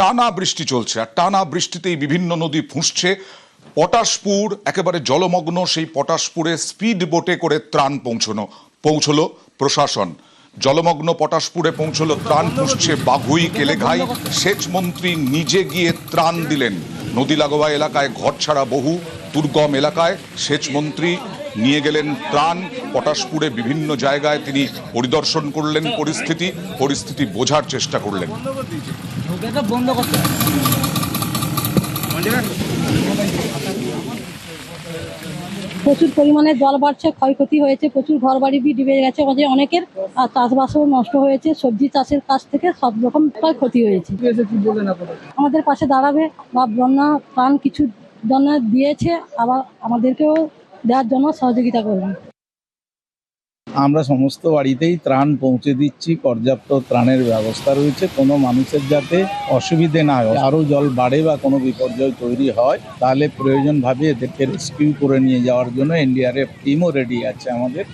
টানা বৃষ্টি চলছে, আর টানা বৃষ্টিতেই বিভিন্ন নদী ফুঁসছে। পটাশপুর একেবারে জলমগ্ন, সেই পটাশপুরে স্পিড বোটে করে ত্রাণ পৌঁছলো প্রশাসন। জলমগ্ন পটাশপুরে পৌঁছলো ত্রাণ, ফুঁসছে বাঘুই কেলেঘাই। সেচ মন্ত্রী নিজে গিয়ে ত্রাণ দিলেন। নদী লাগোয়া এলাকায় ঘর ছাড়া বহু, দুর্গম এলাকায় সেচ মন্ত্রী নিয়ে গেলেন ত্রাণ। পটাশপুরে বিভিন্ন জায়গায় তিনি পরিদর্শন করলেন, পরিস্থিতি বোঝার চেষ্টা করলেন। প্রচুর পরিমাণে জল বাড়ছে, ক্ষয়ক্ষতি হয়েছে, প্রচুর ঘর বাড়ি ডুবে গেছে অনেকের, আর চাষবাসও নষ্ট হয়েছে। সবজি চাষের কাছ থেকে সব রকম ক্ষতি হয়েছে। আমাদের পাশে দাঁড়াবে বা বন্যা ত্রাণ কিছু জন্য দিয়েছে, আবার আমাদেরকেও দেওয়ার জন্য সহযোগিতা করবে। আমরা সমস্ত বাড়িতেই ত্রাণ পৌঁছে দিচ্ছি, পর্যাপ্ত ত্রাণের ব্যবস্থা রয়েছে। কোনো মানুষের যাতে অসুবিধে না হয়, আরও জল বাড়ে বা কোনো বিপর্যয় তৈরি হয় তাহলে প্রয়োজনভাবে এদেরকে রেস্কিউ করে নিয়ে যাওয়ার জন্য এনডিআরএফ টিমও রেডি আছে আমাদের।